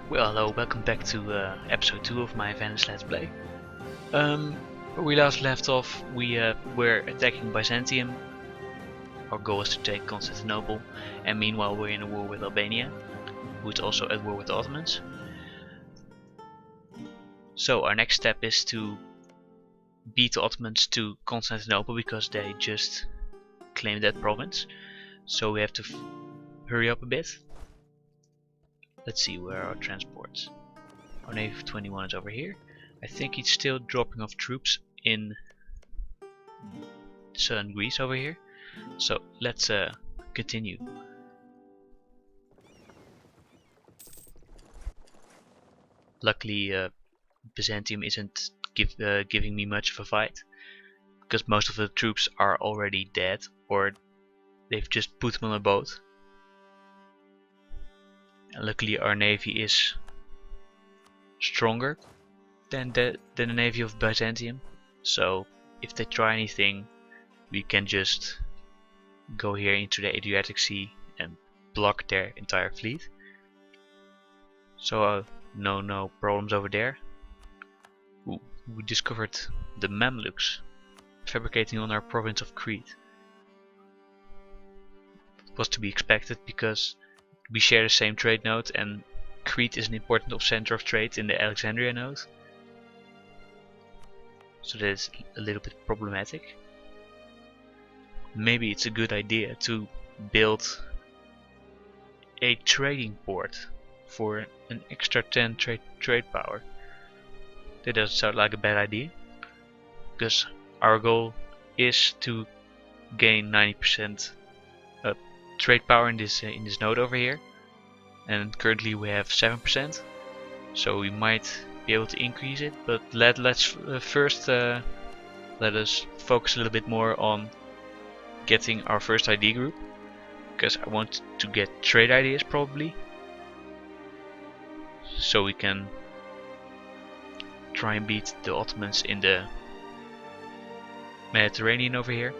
Well, hello, welcome back to episode 2 of my Venice Let's Play. Where we last left off, we were attacking Byzantium. Our goal is to take Constantinople, and meanwhile we're in a war with Albania, who is also at war with the Ottomans. So our next step is to beat the Ottomans to Constantinople, because they just claimed that province. So we have to hurry up a bit. Let's see, where are our transports? Our Navy of 21 is over here. I think he's still dropping off troops in southern Greece over here. So let's continue. Luckily Byzantium isn't giving me much of a fight, because most of the troops are already dead, or they've just put them on a boat. And luckily our navy is stronger than the navy of Byzantium, so if they try anything we can just go here into the Adriatic Sea and block their entire fleet. So no problems over there. Ooh, we discovered the Mamluks fabricating on our province of Crete. It was to be expected, because we share the same trade node and Crete is an important center of trade in the Alexandria node. So that is a little bit problematic. Maybe it's a good idea to build a trading port for an extra 10 trade power. That doesn't sound like a bad idea, because our goal is to gain 90% trade power in this node over here, and currently we have 7%, so we might be able to increase it. But let's first let us focus a little bit more on getting our first ID group, because I want to get trade ideas probably, so we can try and beat the Ottomans in the Mediterranean over here.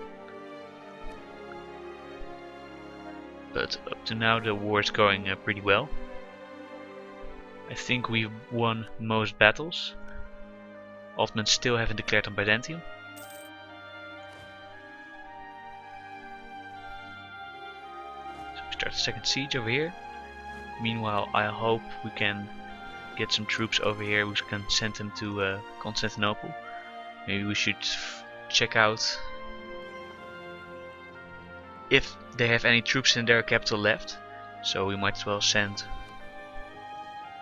But up to now the war is going pretty well. I think we've won most battles. Ottomans still haven't declared on Byzantium. So we start the second siege over here. Meanwhile, I hope we can get some troops over here. We can send them to Constantinople. Maybe we should check out if they have any troops in their capital left. So we might as well send,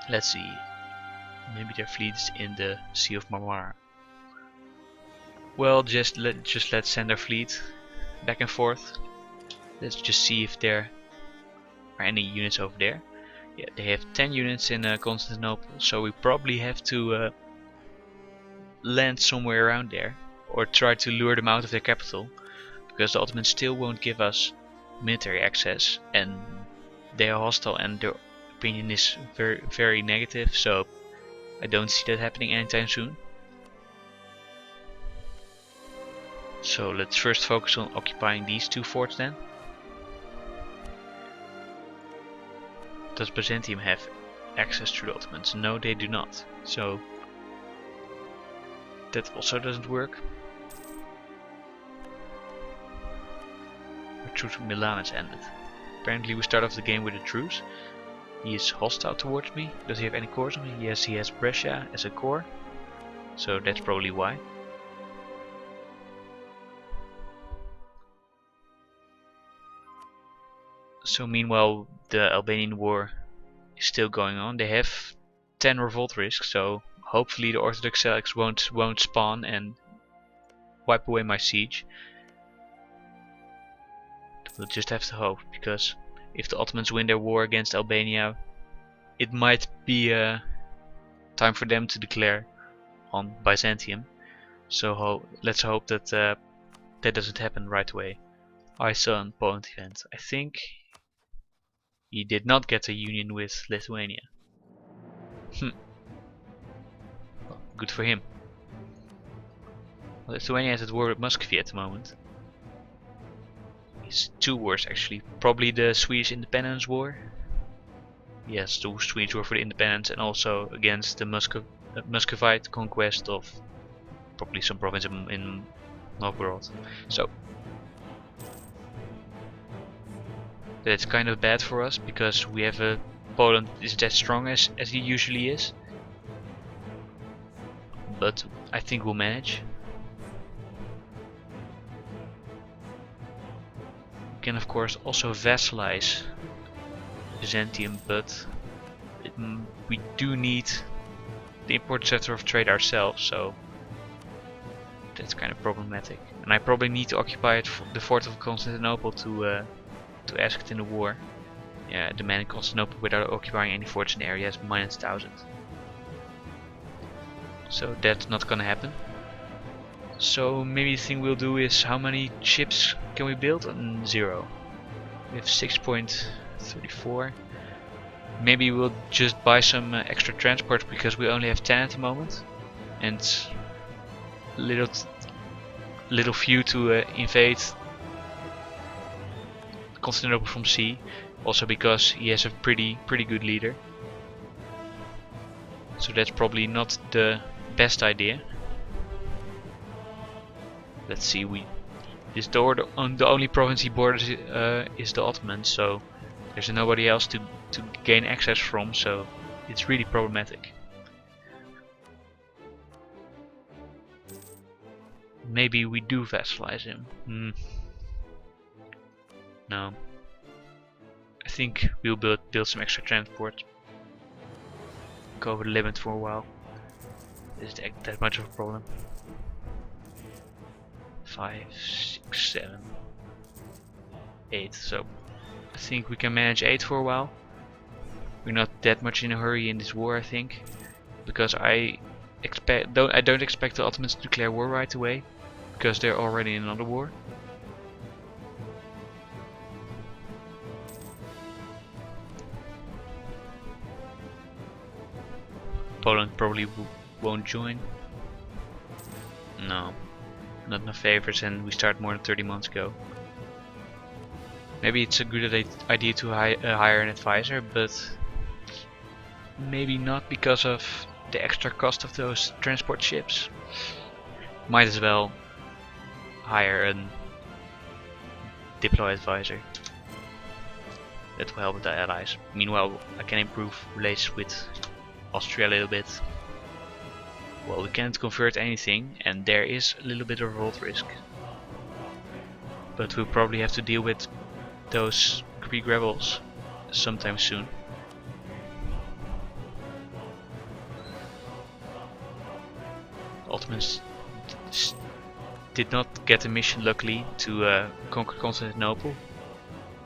let's see, maybe their fleet is in the Sea of Marmara. Well, let's send our fleet back and forth. Let's just see if there are any units over there. Yeah, they have 10 units in Constantinople, so we probably have to land somewhere around there, or try to lure them out of their capital, because the Ottomans still won't give us military access, and they are hostile and their opinion is very negative, so I don't see that happening anytime soon. So let's first focus on occupying these two forts then. Does Byzantium have access to the Ottomans? No, they do not. So that also doesn't work. Our truce with Milan has ended. Apparently we start off the game with a truce. He is hostile towards me. Does he have any cores on me? Yes, he has Brescia as a core. So that's probably why. So meanwhile the Albanian war is still going on. They have 10 revolt risks, so hopefully the Orthodox Seleucids won't spawn and wipe away my siege. We'll just have to hope, because if the Ottomans win their war against Albania, it might be time for them to declare on Byzantium. So let's hope that that doesn't happen right away. I saw an Poland event. I think he did not get a union with Lithuania. Well, good for him. Well, Lithuania is at war with Muscovy at the moment. It's two wars actually. Probably the Swedish Independence War Yes, the Swedes were for the independence, and also against the Muscovite conquest of probably some province in Novgorod. So that's kind of bad for us because we have a Poland is that strong as he usually is. But I think we'll manage. We can of course also vassalize Byzantium, but we do need the import center of trade ourselves, so that's kind of problematic. And I probably need to occupy the fort of Constantinople to ask it in the war. Yeah, demanding Constantinople without occupying any forts in the area is -1000. So that's not gonna happen. So maybe the thing we'll do is, how many ships can we build? 0. We have 6.34. Maybe we'll just buy some extra transport because we only have 10 at the moment, and little few to invade Constantinople from sea. Also because he has a pretty good leader. So that's probably not the best idea. Let's see, the only province he borders is the Ottomans, so there's nobody else to gain access from, so it's really problematic. Maybe we do vassalize him. No. I think we'll build some extra transport. Go over the limit for a while. Is that much of a problem? 5, 6, 7, 8. So I think we can manage 8 for a while. We're not that much in a hurry in this war, I think, because I don't expect the Ottomans to declare war right away, because they're already in another war. Poland probably won't join. No, not enough favors, and we started more than 30 months ago. Maybe it's a good idea to hire an advisor, but maybe not because of the extra cost of those transport ships. Might as well hire a Diplo advisor. That will help with the allies. Meanwhile, I can improve relations with Austria a little bit. Well, we can't convert anything, and there is a little bit of revolt risk. But we'll probably have to deal with those Greek rebels sometime soon. Ottomans did not get a mission, luckily, to conquer Constantinople,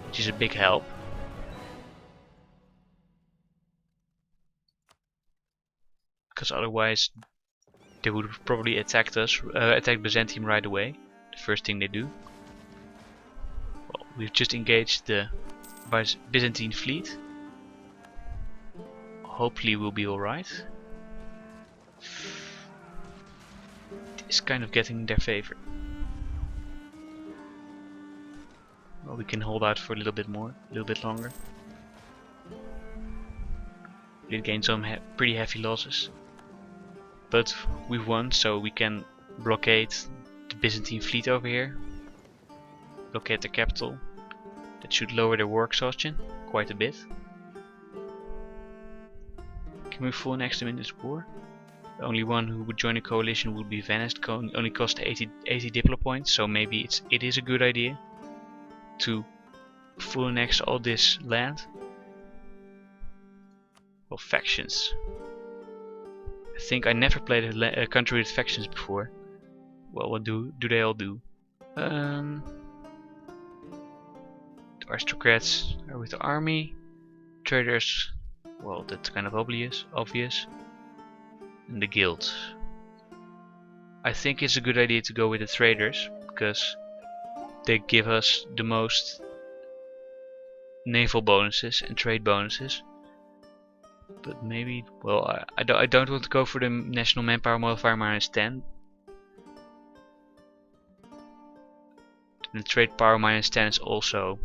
which is a big help. Because otherwise they would have probably attacked Byzantium right away. The first thing they do. Well, we've just engaged the Byzantine fleet. Hopefully we'll be alright. It's kind of getting in their favor. Well, we can hold out for a little bit more, a little bit longer. We did gain some pretty heavy losses. But we've won, so we can blockade the Byzantine fleet over here. Blockade the capital. That should lower their war exhaustion quite a bit. Can we full annex them in this war? The only one who would join a coalition would be Venice. It only cost 80 Diplo points, so maybe it is a good idea to full annex all this land. Well, factions. I think I never played a country with factions before. Well, what do they all do? The aristocrats are with the army. Traders, well, that's kind of obvious. And the guilds. I think it's a good idea to go with the traders, because they give us the most naval bonuses and trade bonuses. But maybe, well, I don't want to go for the national manpower modifier -10. The trade power -10 is also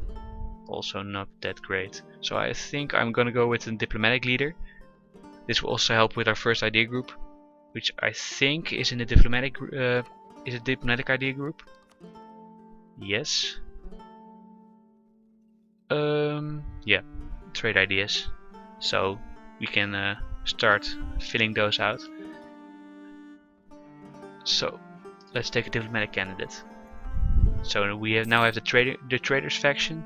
also not that great. So I think I'm gonna go with a diplomatic leader. This will also help with our first idea group, which I think is in the diplomatic idea group. Yes. Yeah, trade ideas. So we can start filling those out. So let's take a diplomatic candidate. So we now have the traders faction.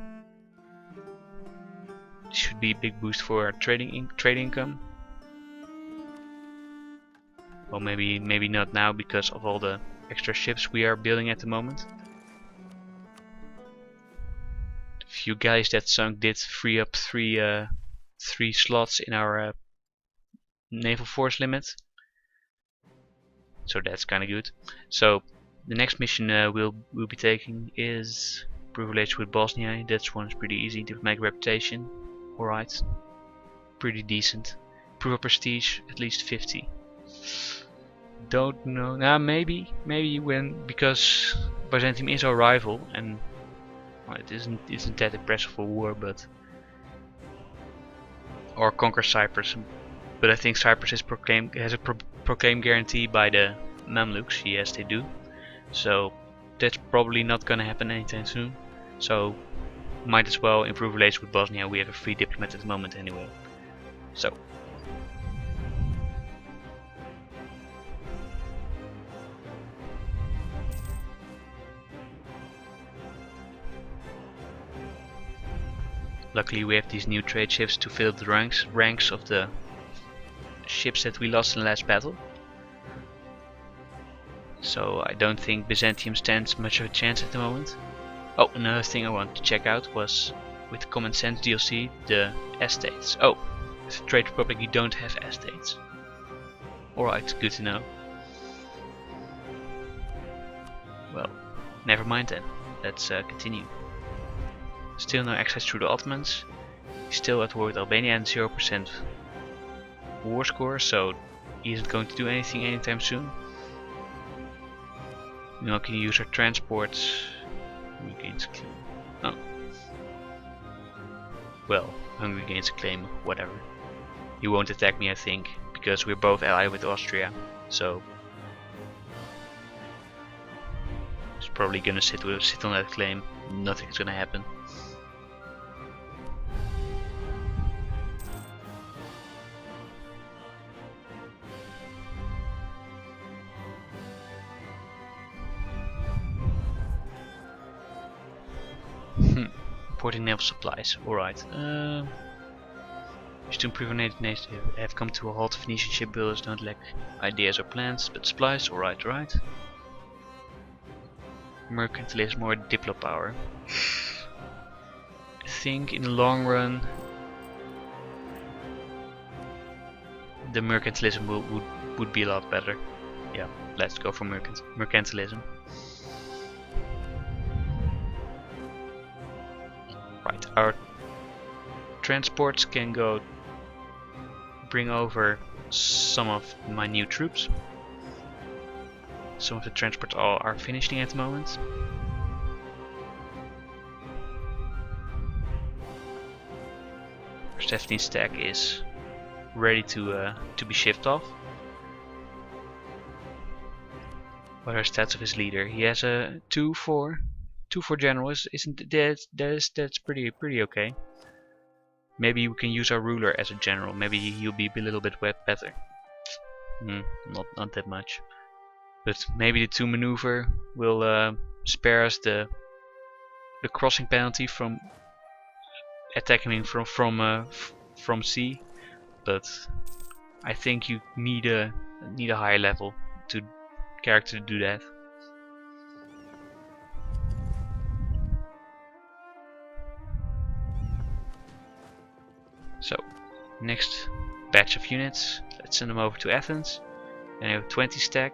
This should be a big boost for our trade income. Well, maybe not now because of all the extra ships we are building at the moment. A few guys that sunk did free up three slots in our naval force limit. So that's kind of good. So the next mission we'll be taking is privilege with Bosnia. That one's pretty easy to make reputation. Alright, pretty decent. Prove of prestige at least 50. Don't know. Now maybe because Byzantium is our rival and well, it isn't that impressive a war, but or conquer Cyprus. But I think Cyprus is has a proclaimed guarantee by the Mamluks. Yes, they do. So that's probably not gonna happen anytime soon. So might as well improve relations with Bosnia. We have a free diplomat at the moment anyway. So luckily we have these new trade ships to fill up the ranks of the ships that we lost in the last battle. So I don't think Byzantium stands much of a chance at the moment. Oh, another thing I wanted to check out was with the Common Sense DLC, the estates. Oh, as a Trade Republic you don't have estates. Alright, good to know. Well, never mind then. Let's continue. Still no access through the Ottomans. Still at war with Albania and 0% war score, so he isn't going to do anything anytime soon. We now can use our transports. We gain a claim. Oh. Well, Hungary gains a claim, whatever. He won't attack me, I think, because we're both allied with Austria, so he's probably gonna sit on that claim. Nothing's gonna happen. Importing naval supplies. Alright. Just to improve nations have come to a halt. Venetian shipbuilders don't lack ideas or plans, but supplies. Alright, right. Mercantilism or diplo power. I think in the long run the mercantilism would be a lot better. Yeah, let's go for mercantilism. Right, our transports can go bring over some of my new troops. Some of the transports are finishing at the moment. Our 17 stack is ready to be shipped off. What are stats of his leader? He has a 2-4 general. Isn't that's pretty okay. Maybe we can use our ruler as a general. Maybe he'll be a little bit better. Not that much. But maybe the 2 maneuver will spare us the crossing penalty from attacking from sea. But I think you need a higher level character to do that. So, next batch of units, let's send them over to Athens. And I have 20 stack.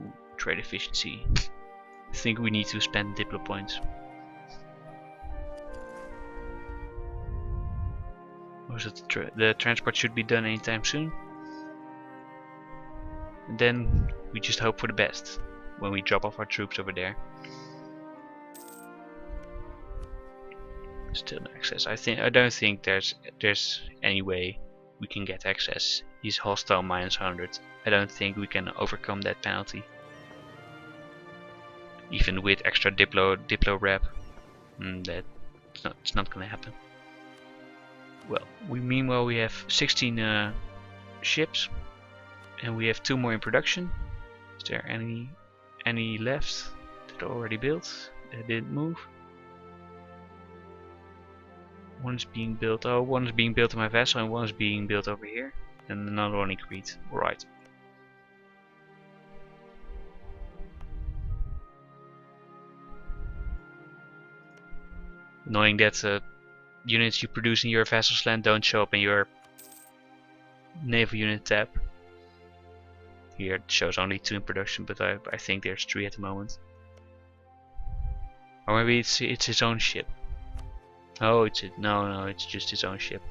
Ooh, trade efficiency. I think we need to spend diplo points. The transport should be done anytime soon. And then we just hope for the best when we drop off our troops over there. Still no access. I don't think there's any way we can get access. He's hostile -100. I don't think we can overcome that penalty. Even with extra Diplo rep. It's not gonna happen. Well, meanwhile we have 16 ships, and we have 2 more in production. Is there any left that are already built that didn't move? One is being built. Oh, one is being built on my vessel, and one is being built over here, and another one in Crete. Right. Annoying that units you produce in your vessel's land don't show up in your naval unit tab. Here it shows only 2 in production, but I think there's 3 at the moment. Or maybe it's his own ship. Oh, no, it's just his own ship.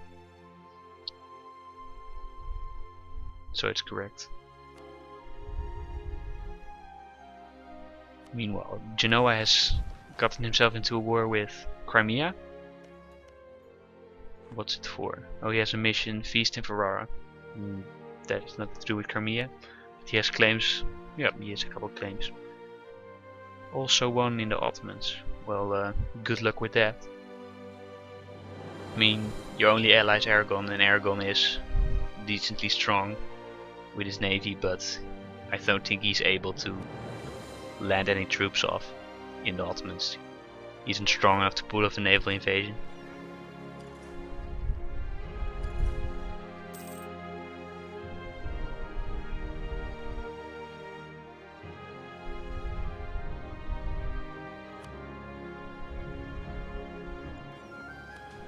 So it's correct. Meanwhile, Genoa has gotten himself into a war with Crimea. What's it for? Oh, he has a mission, Feast in Ferrara. That has nothing to do with Crimea. But he has claims. Yeah, he has a couple of claims. Also one in the Ottomans. Well, good luck with that. I mean, your only ally is Aragon, and Aragon is decently strong with his navy, but I don't think he's able to land any troops off in the Ottomans. He isn't strong enough to pull off a naval invasion.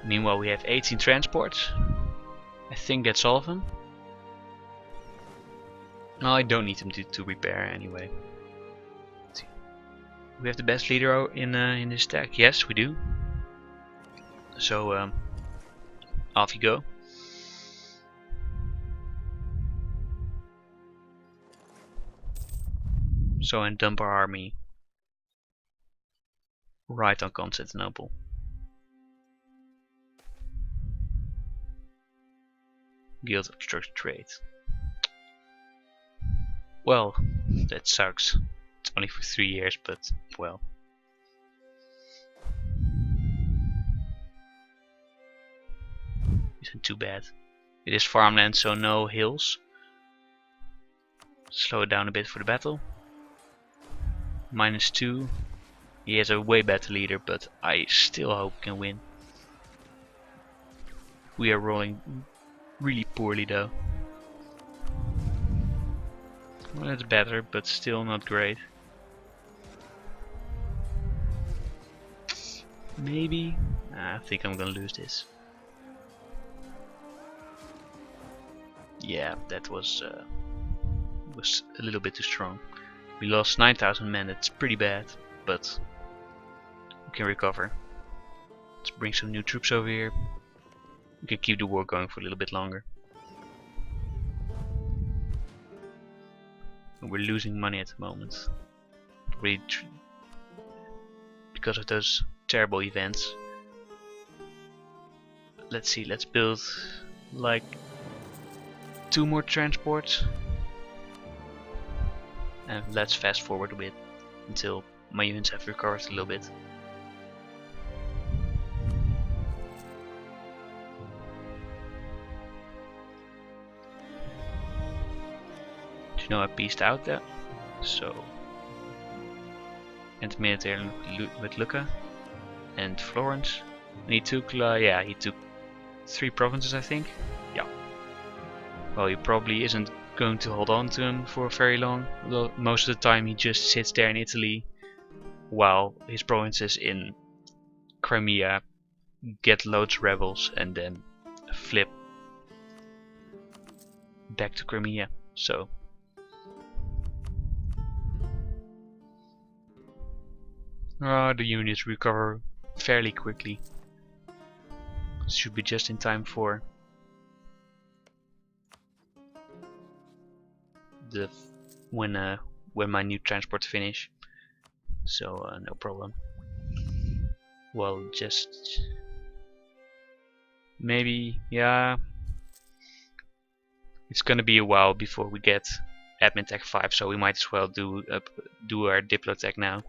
Meanwhile we have 18 transports. I think that's all of them. No, I don't need them to repair anyway. We have the best leader in this stack. Yes, we do. So off you go. So and dump our army right on Constantinople. Guild obstructs trade. Well, that sucks. It's only for 3 years, but well. Isn't too bad. It is farmland, so no hills. Slow it down a bit for the battle. -2. He has a way better leader, but I still hope we can win. We are rolling really poorly though. Well, it's better, but still not great. Maybe. I think I'm gonna lose this. Yeah, that was a little bit too strong. We lost 9,000 men. It's pretty bad, but we can recover. Let's bring some new troops over here. We can keep the war going for a little bit longer. We're losing money at the moment. Because of those terrible events. Let's see, let's build like 2 more transports. And let's fast forward a bit until my units have recovered a little bit. I pieced out there, so and military with Lucca and Florence, and he took he took 3 provinces, I think. Yeah. Well, he probably isn't going to hold on to him for very long. Most of the time he just sits there in Italy while his provinces in Crimea get loads of rebels and then flip back to Crimea. So the units recover fairly quickly. Should be just in time for the when my new transports finish. So no problem. Well, just maybe, yeah. It's gonna be a while before we get admin tech 5, so we might as well do our Diplotech now.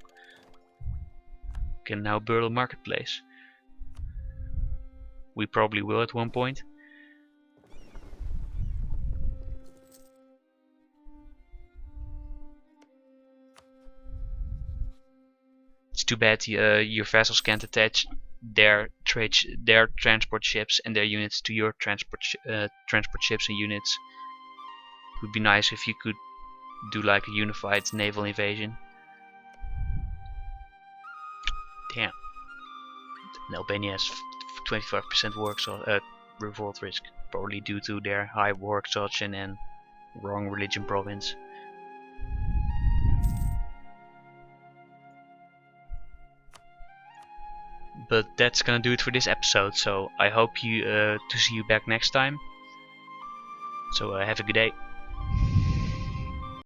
Can now build a marketplace. We probably will at one point. It's too bad your vessels can't attach their transport ships and their units to your transport ships and units. It would be nice if you could do like a unified naval invasion. Damn. And Albania has 25% revolt risk, probably due to their high war exhaustion and wrong religion province. But that's gonna do it for this episode, so I hope to see you back next time. So have a good day.